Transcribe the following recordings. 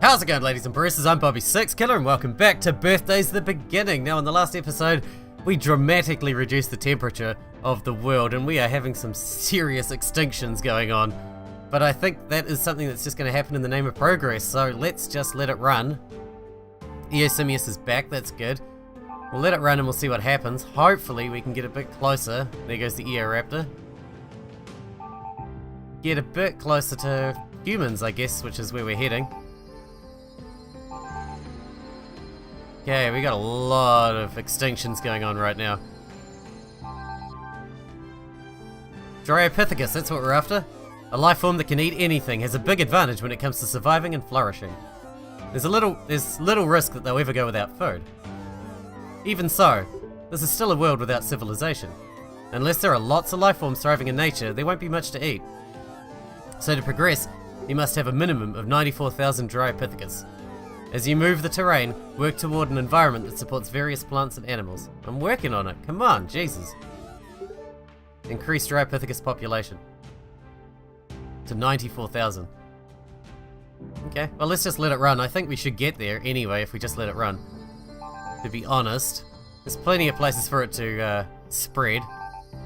How's it going, ladies and Bruces? I'm Bobby Sixkiller and welcome back to Birthdays the Beginning. Now, in the last episode, we dramatically reduced the temperature of the world and we are having some serious extinctions going on. But I think that is something that's just going to happen in the name of progress, so let's just let it run. Eosimius is back, that's good. We'll let it run and we'll see what happens. Hopefully we can get a bit closer. There goes the Eoraptor. Get a bit closer to humans, I guess, which is where we're heading. Okay, we got a lot of extinctions going on right now. Dryopithecus, that's what we're after. A life form that can eat anything has a big advantage when it comes to surviving and flourishing. There's little risk that they'll ever go without food. Even so, this is still a world without civilization. Unless there are lots of life forms thriving in nature, there won't be much to eat. So to progress, you must have a minimum of 94,000 Dryopithecus. As you move the terrain, work toward an environment that supports various plants and animals. I'm working on it, come on, Jesus. Increase Dryopithecus population to 94,000. Okay, well let's just let it run. I think we should get there anyway if we just let it run. To be honest, there's plenty of places for it to spread.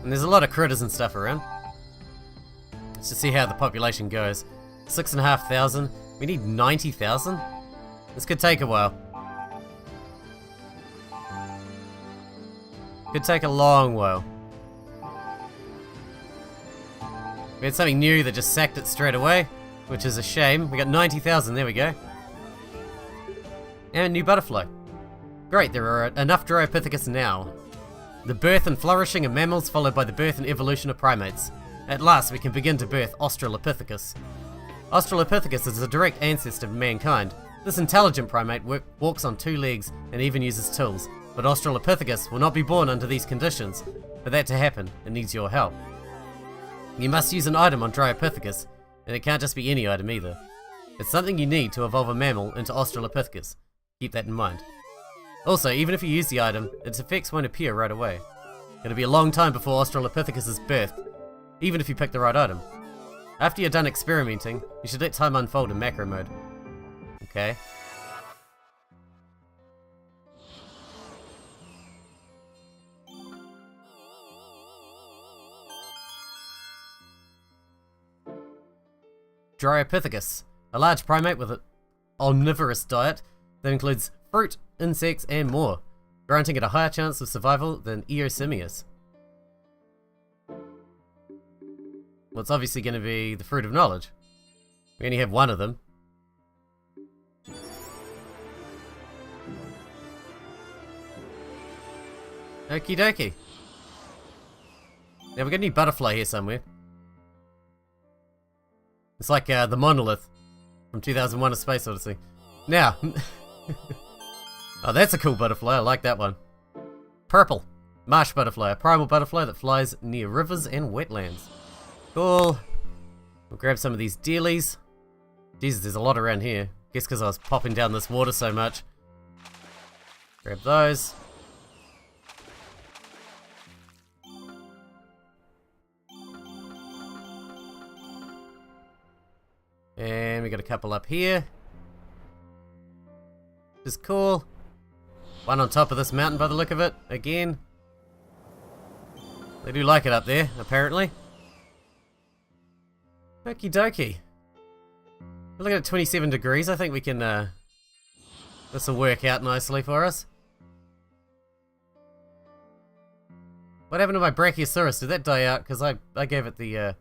And there's a lot of critters and stuff around. Let's just see how the population goes. 6,500. We need 90,000? This could take a while. Could take a long while. We had something new that just sacked it straight away, which is a shame. We got 90,000, there we go. And a new butterfly. Great, there are enough Dryopithecus now. The birth and flourishing of mammals followed by the birth and evolution of primates. At last we can begin to birth Australopithecus. Australopithecus is a direct ancestor of mankind. This intelligent primate walks on two legs and even uses tools, but Australopithecus will not be born under these conditions. For that to happen, it needs your help. You must use an item on Dryopithecus, and it can't just be any item either. It's something you need to evolve a mammal into Australopithecus. Keep that in mind. Also, even if you use the item, its effects won't appear right away. It'll be a long time before Australopithecus is birthed, even if you pick the right item. After you're done experimenting, you should let time unfold in macro mode. Okay. Dryopithecus, a large primate with an omnivorous diet that includes fruit, insects, and more, granting it a higher chance of survival than Eosimius. Well, it's obviously going to be the fruit of knowledge. We only have one of them. Okie dokie. Now we got a new butterfly here somewhere. It's like the monolith from 2001: A Space Odyssey. Now, oh, that's a cool butterfly. I like that one. Purple marsh butterfly, a primal butterfly that flies near rivers and wetlands. Cool. We'll grab some of these dealies. Jesus, there's a lot around here. Guess because I was popping down this water so much. Grab those. And we got a couple up here. Which is cool. One on top of this mountain by the look of it, again. They do like it up there, apparently. Okie dokie. We're looking at 27 degrees. I think we can, this will work out nicely for us. What happened to my Brachiosaurus? Did that die out? Because I gave it the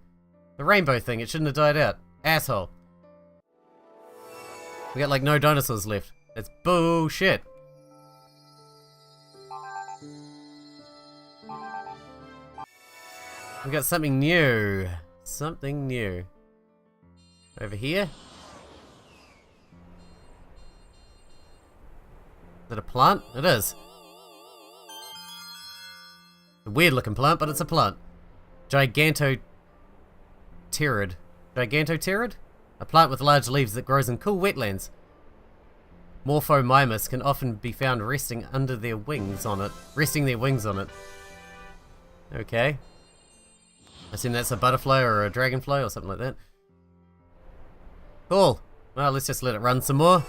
rainbow thing. It shouldn't have died out. Asshole. We got like no dinosaurs left. That's bullshit. We got something new. Something new. Over here. Is it a plant? It is. A weird looking plant, but it's a plant. Gigantopterid. Gigantopterid? A plant with large leaves that grows in cool wetlands. Morphomimus can often be found resting their wings on it. Okay. I assume that's a butterfly or a dragonfly or something like that. Cool. Well, let's just let it run some more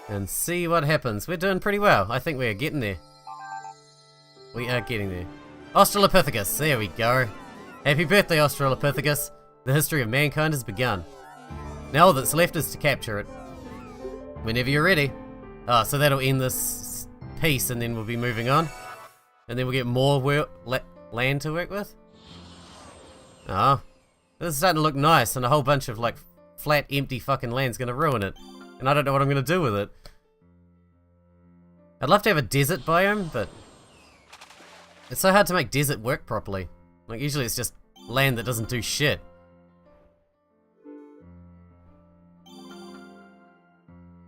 and see what happens. We're doing pretty well. I think we're getting there. We are getting there. Australopithecus, there we go. Happy birthday, Australopithecus. The history of mankind has begun. Now all that's left is to capture it. Whenever you're ready. Oh, so that'll end this piece and then we'll be moving on. And then we'll get more land to work with. Oh, this is starting to look nice, and a whole bunch of like flat, empty fucking land's gonna ruin it. And I don't know what I'm gonna do with it. I'd love to have a desert biome, but it's so hard to make desert work properly. Like usually it's just land that doesn't do shit.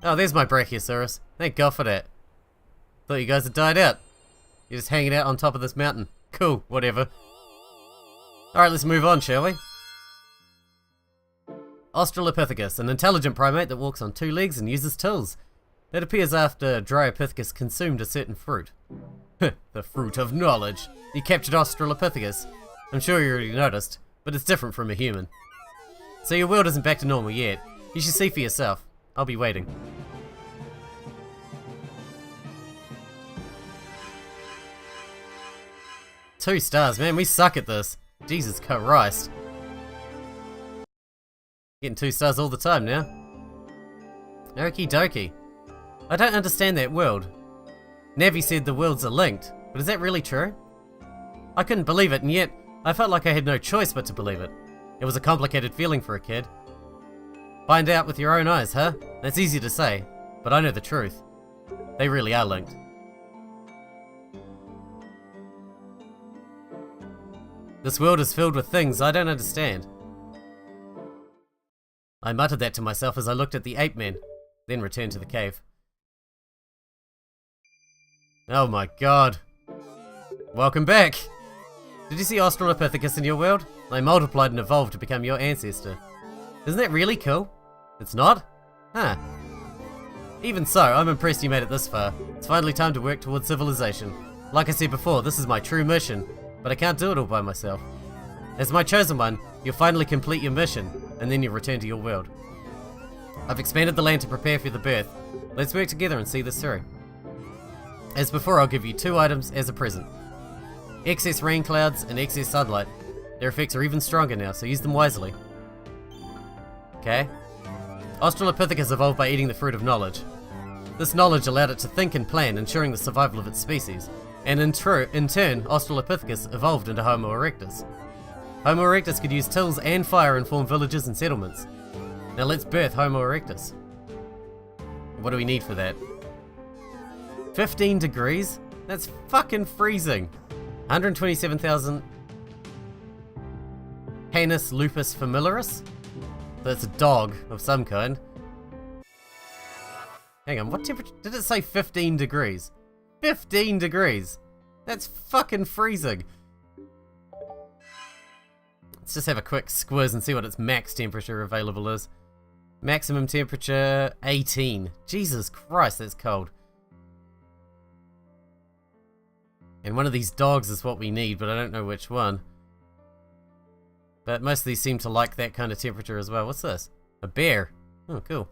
Oh, there's my Brachiosaurus. Thank God for that. Thought you guys had died out. You're just hanging out on top of this mountain. Cool, whatever. Alright, let's move on, shall we? Australopithecus, an intelligent primate that walks on 2 legs and uses tools. That appears after Dryopithecus consumed a certain fruit. The fruit of knowledge. You captured Australopithecus. I'm sure you already noticed, but it's different from a human. So your world isn't back to normal yet. You should see for yourself. I'll be waiting. Two stars, man, we suck at this. Jesus Christ. Getting 2 stars all the time now. Okie dokie. I don't understand that world. Navi said the worlds are linked, but is that really true? I couldn't believe it, and yet I felt like I had no choice but to believe it. It was a complicated feeling for a kid. Find out with your own eyes, huh? That's easy to say, but I know the truth. They really are linked. This world is filled with things I don't understand. I muttered that to myself as I looked at the ape men, then returned to the cave. Oh my god. Welcome back! Did you see Australopithecus in your world? They multiplied and evolved to become your ancestor. Isn't that really cool? It's not? Huh. Even so, I'm impressed you made it this far. It's finally time to work towards civilization. Like I said before, this is my true mission, but I can't do it all by myself. As my chosen one, you'll finally complete your mission, and then you'll return to your world. I've expanded the land to prepare for the birth. Let's work together and see this through. As before, I'll give you 2 items as a present. Excess rain clouds and excess sunlight. Their effects are even stronger now, so use them wisely. Okay. Australopithecus evolved by eating the fruit of knowledge. This knowledge allowed it to think and plan, ensuring the survival of its species. And in turn, Australopithecus evolved into Homo erectus. Homo erectus could use tools and fire and form villages and settlements. Now let's birth Homo erectus. What do we need for that? 15 degrees? That's fucking freezing. 127,000 Canis lupus familiaris? That's a dog of some kind. Hang on, what temperature? Did it say 15 degrees? 15 degrees! That's fucking freezing. Let's just have a quick squiz and see what its max temperature available is. Maximum temperature 18. Jesus Christ, that's cold. And one of these dogs is what we need, but I don't know which one. But most of these seem to like that kind of temperature as well. What's this? A bear. Oh, cool.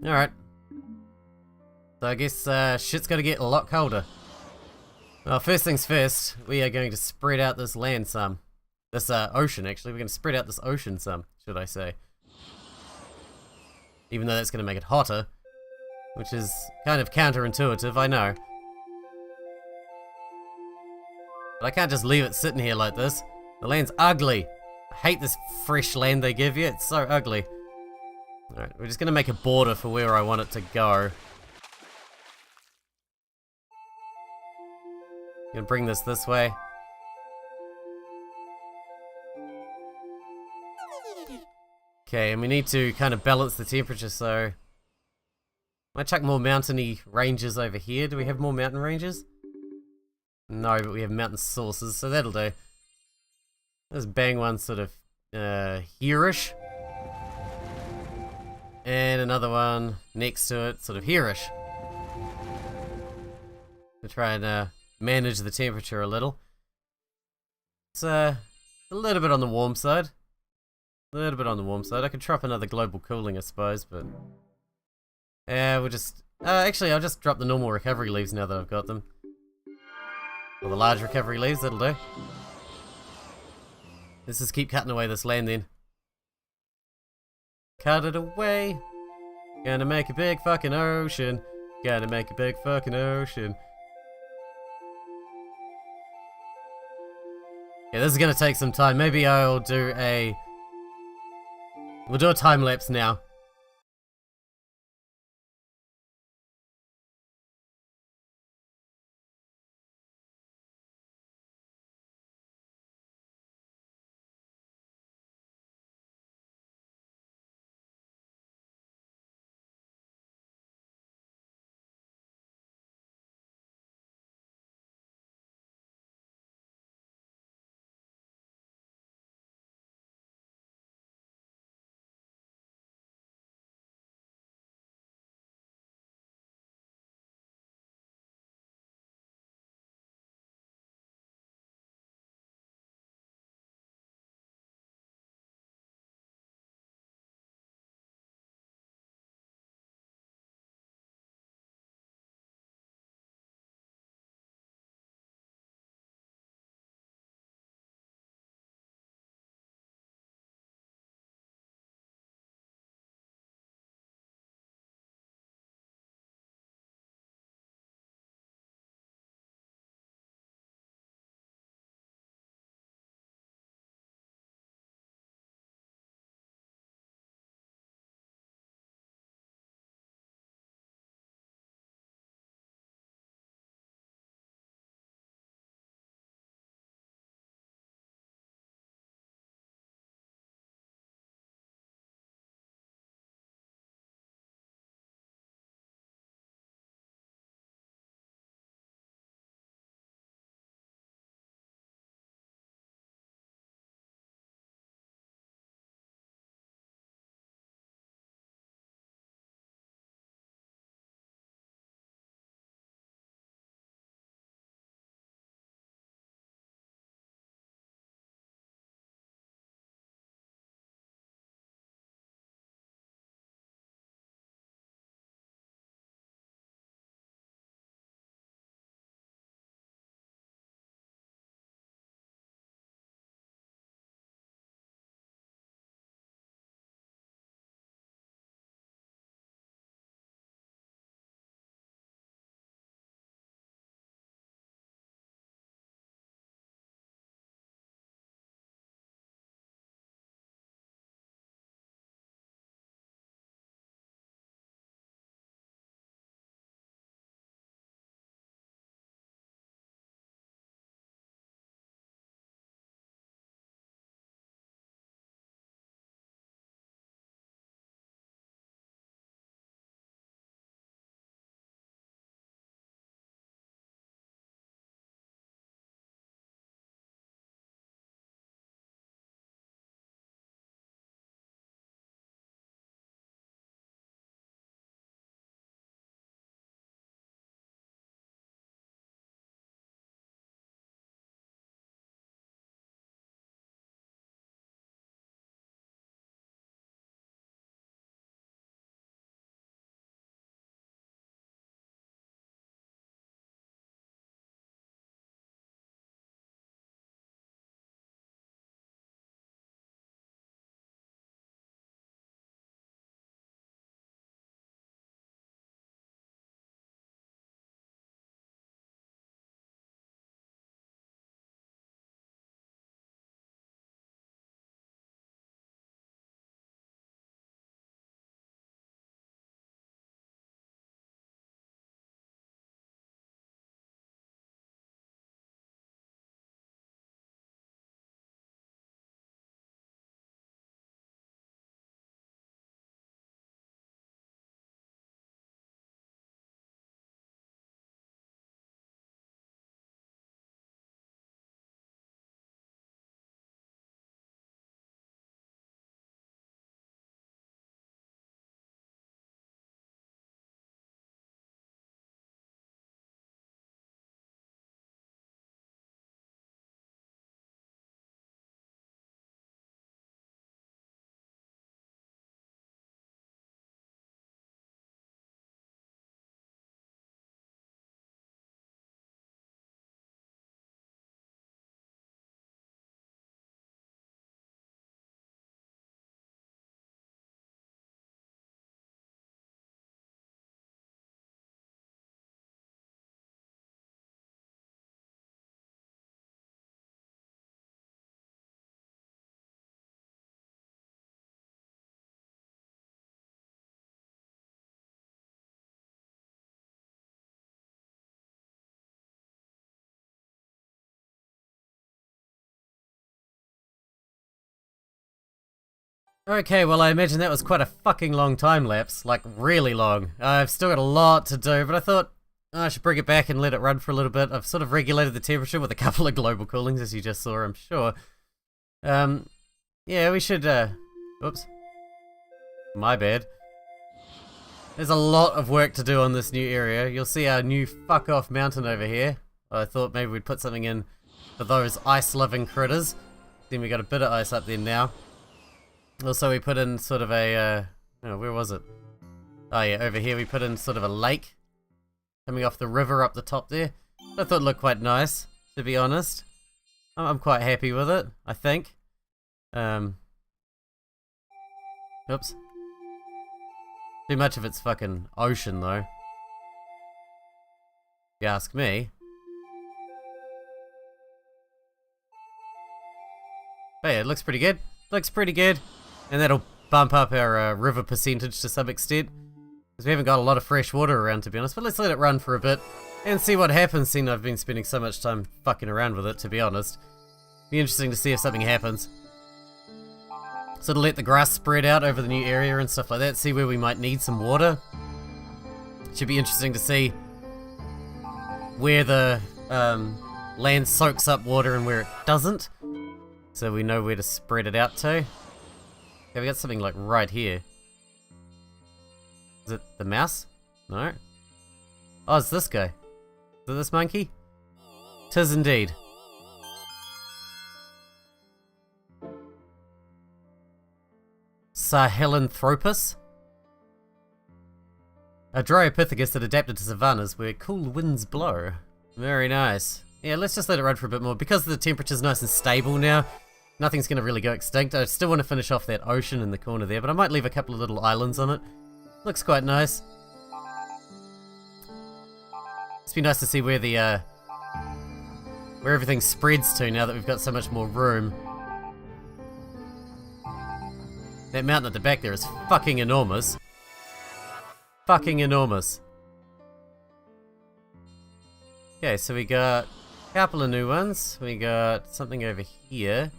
Alright. So I guess shit's gonna get a lot colder. Well, first things first, we are going to spread out this land some. This ocean, actually. We're going to spread out this ocean some, should I say. Even though that's going to make it hotter. Which is kind of counterintuitive, I know. But I can't just leave it sitting here like this. The land's ugly. I hate this fresh land they give you. It's so ugly. Alright, we're just going to make a border for where I want it to go. Gonna bring this way. Okay, and we need to kind of balance the temperature, so... Might chuck more mountainy ranges over here. Do we have more mountain ranges? No, but we have mountain sources, so that'll do. Let's bang one sort of here-ish. And another one next to it, sort of here-ish. To try and manage the temperature a little. It's a little bit on the warm side. A little bit on the warm side. I could drop another global cooling, I suppose, but... yeah, we'll just... actually, I'll just drop the normal recovery leaves now that I've got them. Or the large recovery leaves, that'll do. Let's just keep cutting away this land then. Cut it away. Gonna make a big fucking ocean. Gotta make a big fucking ocean. Yeah, this is gonna take some time. Maybe I'll do a... we'll do a time lapse now. Okay, well I imagine that was quite a fucking long time lapse, like really long. I've still got a lot to do, but I thought I should bring it back and let it run for a little bit. I've sort of regulated the temperature with a couple of global coolings, as you just saw, I'm sure. Yeah, we should, oops. My bad. There's a lot of work to do on this new area. You'll see our new fuck-off mountain over here. I thought maybe we'd put something in for those ice-loving critters. Then we got a bit of ice up there now. Also, we put in sort of a, oh, where was it? Oh yeah, over here we put in sort of a lake coming off the river up the top there. I thought it looked quite nice, to be honest. I'm quite happy with it, I think. Oops. Too much of it's fucking ocean, though. If you ask me. But yeah, it looks pretty good. Looks pretty good. And that'll bump up our river percentage to some extent. Because we haven't got a lot of fresh water around, to be honest. But let's let it run for a bit and see what happens, seeing I've been spending so much time fucking around with it, to be honest. Be interesting to see if something happens. Sort of let the grass spread out over the new area and stuff like that. See where we might need some water. Should be interesting to see where the land soaks up water and where it doesn't. So we know where to spread it out to. Okay, we got something like right here. Is it the mouse? No. Oh, it's this guy. Is it this monkey? 'Tis indeed. Sahelanthropus. A Dryopithecus that adapted to savannas where cool winds blow. Very nice. Yeah, let's just let it run for a bit more. Because the temperature's nice and stable now, nothing's going to really go extinct. I still want to finish off that ocean in the corner there, but I might leave a couple of little islands on it. Looks quite nice. It's been nice to see where the where everything spreads to now that we've got so much more room. That mountain at the back there is fucking enormous. Fucking enormous. Okay, so we got a couple of new ones. We got something over here.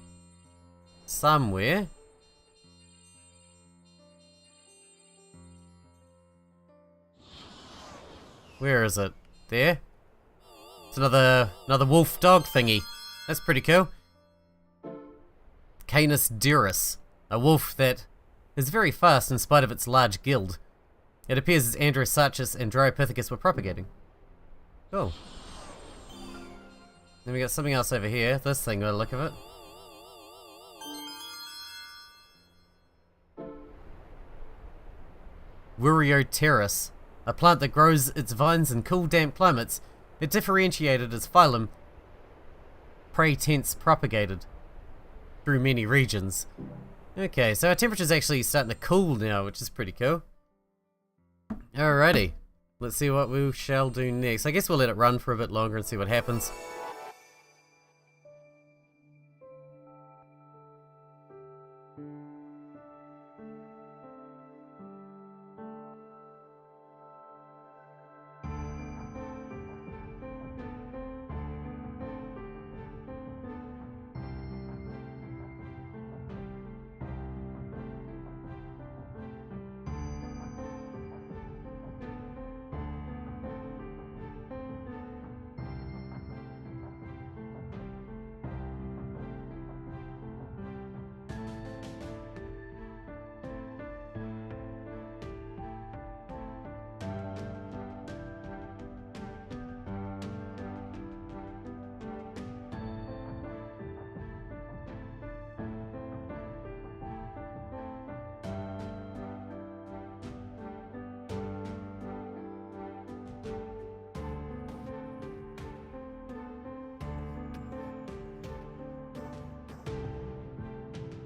Somewhere. Where is it? There? It's another wolf dog thingy. That's pretty cool. Canis Durus. A wolf that is very fast in spite of its large guild. It appears as Androsarchus and Dryopithecus were propagating. Cool. Then we got something else over here. This thing, by the look of it. Wurioteris. A plant that grows its vines in cool, damp climates. It differentiated as phylum Praetense propagated through many regions. Okay, so our temperature's actually starting to cool now, which is pretty cool. Alrighty, let's see what we shall do next. I guess we'll let it run for a bit longer and see what happens.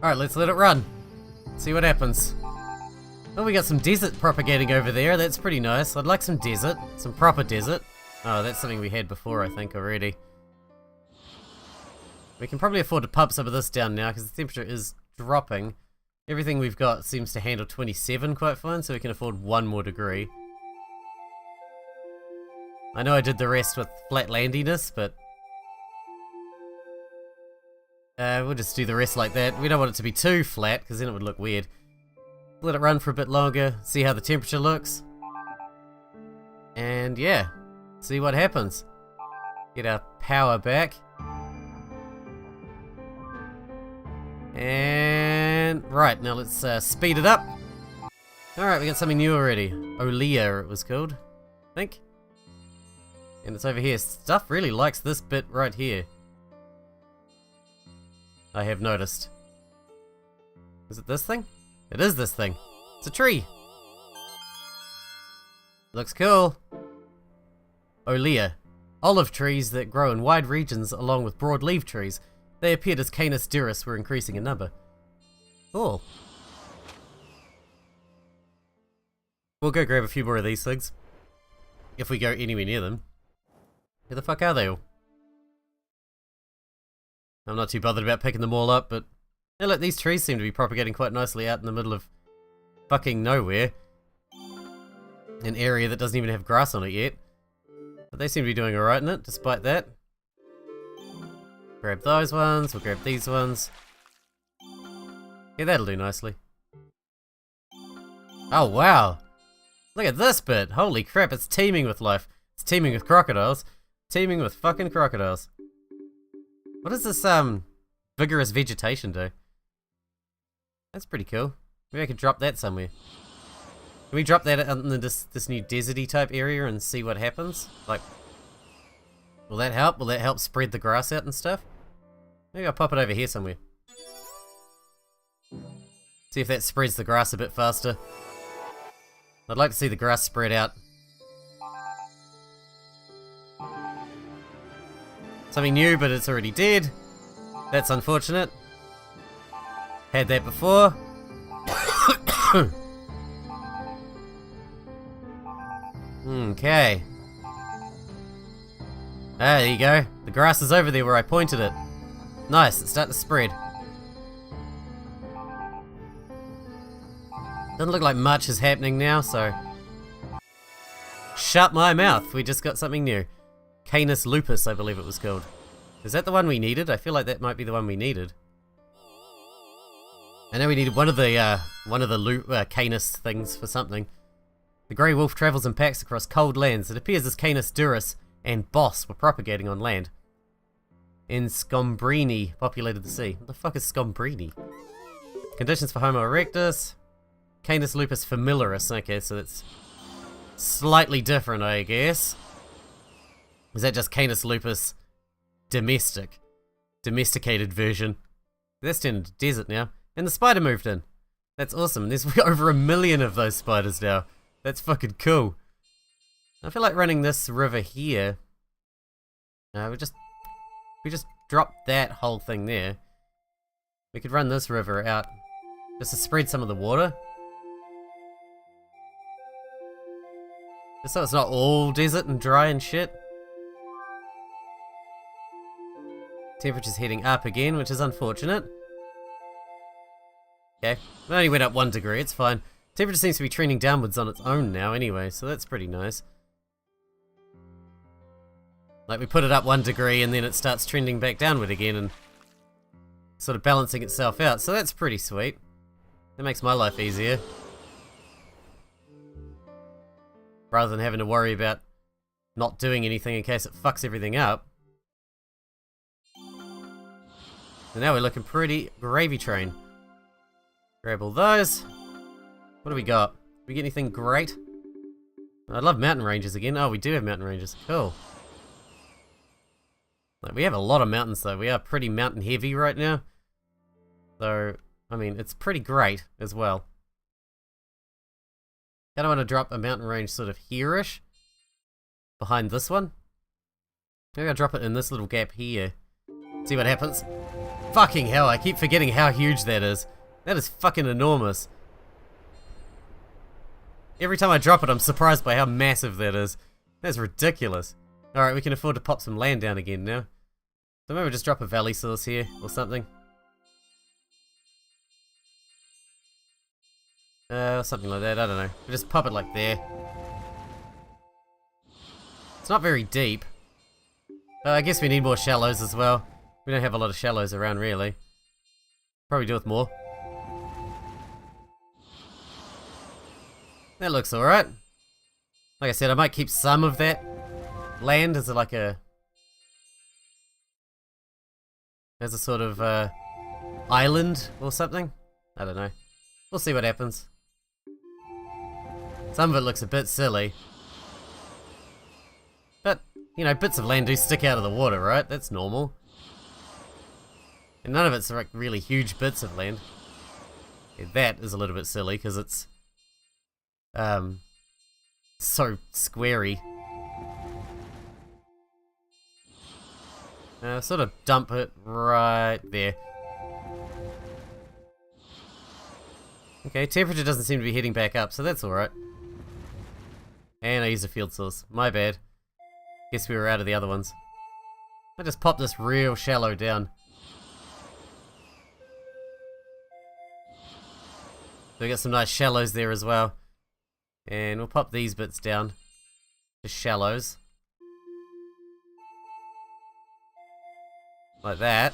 Alright, let's let it run. See what happens. Oh, we got some desert propagating over there. That's pretty nice. I'd like some desert. Some proper desert. Oh, that's something we had before, I think, already. We can probably afford to pump some of this down now because the temperature is dropping. Everything we've got seems to handle 27 quite fine, so we can afford 1 more degree. I know I did the rest with flat landiness, but We'll just do the rest like that. We don't want it to be too flat, because then it would look weird. Let it run for a bit longer, see how the temperature looks. And yeah, see what happens. Get our power back. And right, now let's speed it up. Alright, we got something new already. Olea it was called, I think. And it's over here. Stuff really likes this bit right here. I have noticed. Is it this thing? It is this thing. It's a tree. Looks cool. Olea. Olive trees that grow in wide regions along with broad-leaf trees. They appeared as Canis Duris were increasing in number. Cool. We'll go grab a few more of these things. If we go anywhere near them. Where the fuck are they all? I'm not too bothered about picking them all up, but... Hey look, these trees seem to be propagating quite nicely out in the middle of fucking nowhere. An area that doesn't even have grass on it yet. But they seem to be doing alright in it, despite that. Grab those ones, we'll grab these ones. Yeah, that'll do nicely. Oh wow! Look at this bit! Holy crap, it's teeming with life. It's teeming with crocodiles. Teeming with fucking crocodiles. What does this, vigorous vegetation do? That's pretty cool. Maybe I could drop that somewhere. Can we drop that in this new deserty type area and see what happens? Like, will that help? Will that help spread the grass out and stuff? Maybe I'll pop it over here somewhere. See if that spreads the grass a bit faster. I'd like to see the grass spread out. Something new, but it's already dead. That's unfortunate. Had that before. Okay. Ah, there you go. The grass is over there where I pointed it. Nice, it's starting to spread. Doesn't look like much is happening now, so... Shut my mouth, we just got something new. Canis lupus, I believe it was called. Is that the one we needed? I feel like that might be the one we needed. I know we needed one of the Canis things for something. The grey wolf travels in packs across cold lands. It appears as Canis Duris and Boss were propagating on land. In Scombrini populated the sea. What the fuck is Scombrini? Conditions for Homo erectus. Canis lupus familiaris. Okay, so that's slightly different, I guess. Is that just Canis lupus domestic? Domesticated version. That's turned into desert now. And the spider moved in. That's awesome. There's over 1 million of those spiders now. That's fucking cool. I feel like running this river here. We just drop that whole thing there. We could run this river out just to spread some of the water. Just so it's not all desert and dry and shit. Temperature's heading up again, which is unfortunate. Okay, it only went up 1 degree, it's fine. Temperature seems to be trending downwards on its own now anyway, so that's pretty nice. Like, we put it up 1 degree and then it starts trending back downward again and sort of balancing itself out, so that's pretty sweet. That makes my life easier. Rather than having to worry about not doing anything in case it fucks everything up. So now we're looking pretty gravy train. Grab all those. What do we got? Do we get anything great? I love mountain ranges again. Oh, we do have mountain ranges. Cool. Like, we have a lot of mountains though. We are pretty mountain heavy right now. So, I mean, it's pretty great as well. Kinda want to drop a mountain range sort of here-ish. Behind this one. Maybe I'll drop it in this little gap here. See what happens. Fucking hell, I keep forgetting how huge that is. That is fucking enormous. Every time I drop it, I'm surprised by how massive that is. That's ridiculous. Alright, we can afford to pop some land down again now. So maybe we'll just drop a valley source here, or something. Something like that, I don't know. We'll just pop it like there. It's not very deep. I guess we need more shallows as well. We don't have a lot of shallows around, really. Probably do with more. That looks alright. Like I said, I might keep some of that land as like a... as a sort of island or something. I don't know. We'll see what happens. Some of it looks a bit silly. But, you know, bits of land do stick out of the water, right? That's normal. And none of it's like really huge bits of land. Yeah, that is a little bit silly because it's so squarey. Sort of dump it right there. Okay, temperature doesn't seem to be heading back up, so that's alright. And I used a field source. My bad. Guess we were out of the other ones. I just popped this real shallow down. So we got some nice shallows there as well. And we'll pop these bits down. Just shallows. Like that.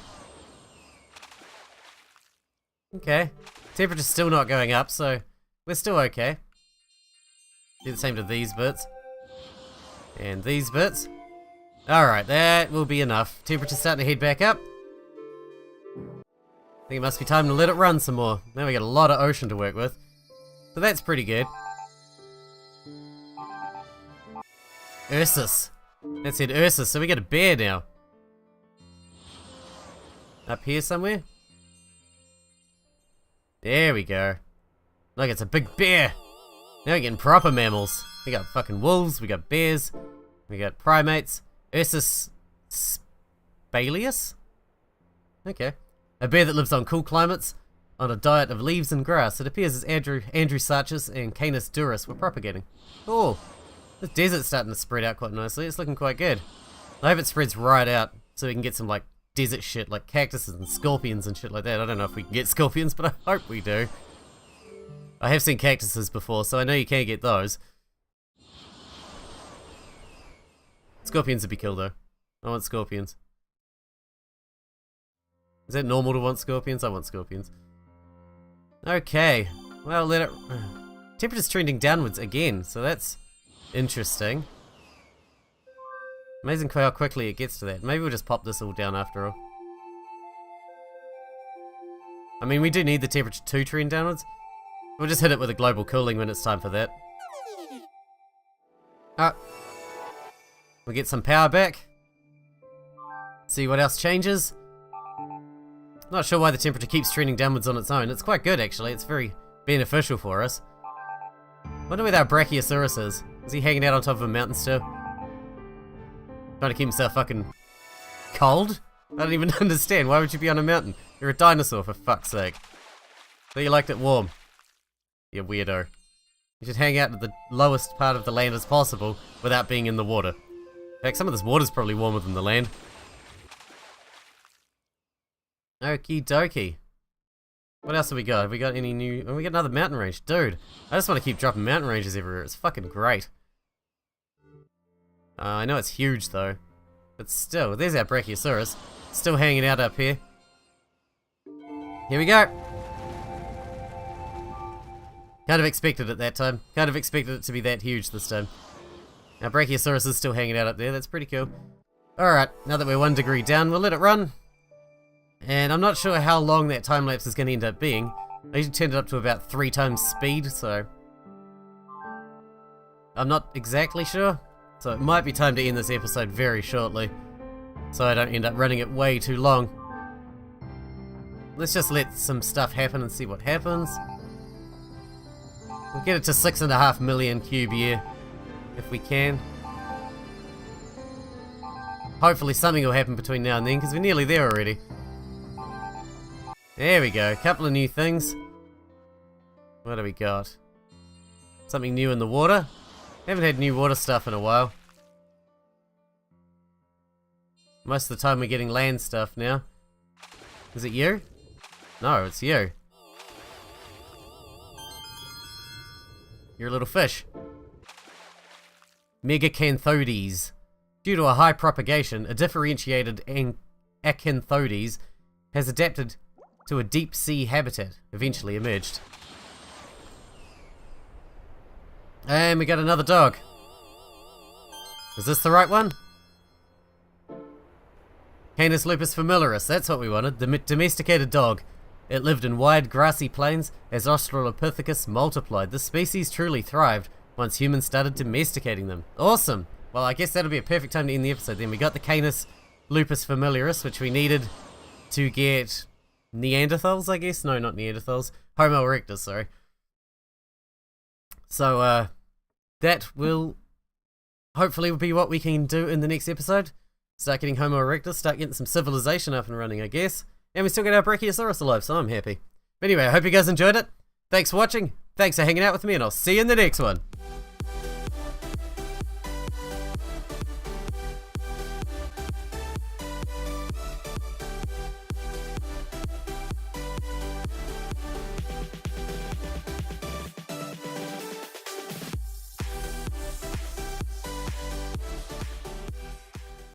Okay. Temperature's still not going up, so we're still okay. Do the same to these bits. And these bits. Alright, that will be enough. Temperature's starting to head back up. I think it must be time to let it run some more. Now we got a lot of ocean to work with. So that's pretty good. Ursus. That said Ursus, so we got a bear now. Up here somewhere? There we go. Look, it's a big bear. Now we're getting proper mammals. We got fucking wolves, we got bears, we got primates. Ursus spalius? Okay. A bear that lives on cool climates, on a diet of leaves and grass. It appears as Andrewsarchus and Canis duris were propagating. Oh, this desert's starting to spread out quite nicely. It's looking quite good. I hope it spreads right out so we can get some like desert shit like cactuses and scorpions and shit like that. I don't know if we can get scorpions, but I hope we do. I have seen cactuses before, so I know you can get those. Scorpions would be cool though. I want scorpions. Is that normal to want scorpions? I want scorpions. Okay. Well, let it... Temperature's trending downwards again, so that's interesting. Amazing how quickly it gets to that. Maybe we'll just pop this all down after all. I mean, we do need the temperature to trend downwards. We'll just hit it with a global cooling when it's time for that. We'll get some power back. See what else changes. Not sure why the temperature keeps trending downwards on its own. It's quite good actually. It's very beneficial for us. Wonder where that Brachiosaurus is. Is he hanging out on top of a mountain still? Trying to keep himself fucking cold? I don't even understand. Why would you be on a mountain? You're a dinosaur, for fuck's sake. So you liked it warm. You weirdo. You should hang out at the lowest part of the land as possible without being in the water. In fact, some of this water's probably warmer than the land. Okie dokie. What else have we got? Have we got any new... Oh, we got another mountain range. Dude, I just want to keep dropping mountain ranges everywhere. It's fucking great. I know it's huge though. But still, there's our Brachiosaurus. Still hanging out up here. Here we go. Kind of expected it that time. Kind of expected it to be that huge this time. Our Brachiosaurus is still hanging out up there. That's pretty cool. Alright, now that we're 1 degree down, we'll let it run. And I'm not sure how long that time lapse is going to end up being. I usually turned it up to about 3 times speed, so... I'm not exactly sure. So it might be time to end this episode very shortly. So I don't end up running it way too long. Let's just let some stuff happen and see what happens. We'll get it to 6.5 million cube year, if we can. Hopefully something will happen between now and then, because we're nearly there already. There we go, a couple of new things. What do we got? Something new in the water? Haven't had new water stuff in a while. Most of the time we're getting land stuff now. Is it you? No, it's you. You're a little fish. Megacanthodes. Due to a high propagation, a differentiated Acanthodes has adapted to a deep sea habitat, eventually emerged. And we got another dog. Is this the right one? Canis lupus familiaris, that's what we wanted, the domesticated dog. It lived in wide grassy plains as Australopithecus multiplied. This species truly thrived once humans started domesticating them. Awesome! Well, I guess that'll be a perfect time to end the episode then. We got the Canis lupus familiaris, which we needed to get Neanderthals, I guess? No, not Neanderthals. Homo erectus, sorry. So, that will hopefully be what we can do in the next episode. Start getting Homo erectus, start getting some civilization up and running, I guess. And we still got our Brachiosaurus alive, so I'm happy. But anyway, I hope you guys enjoyed it. Thanks for watching, thanks for hanging out with me, and I'll see you in the next one.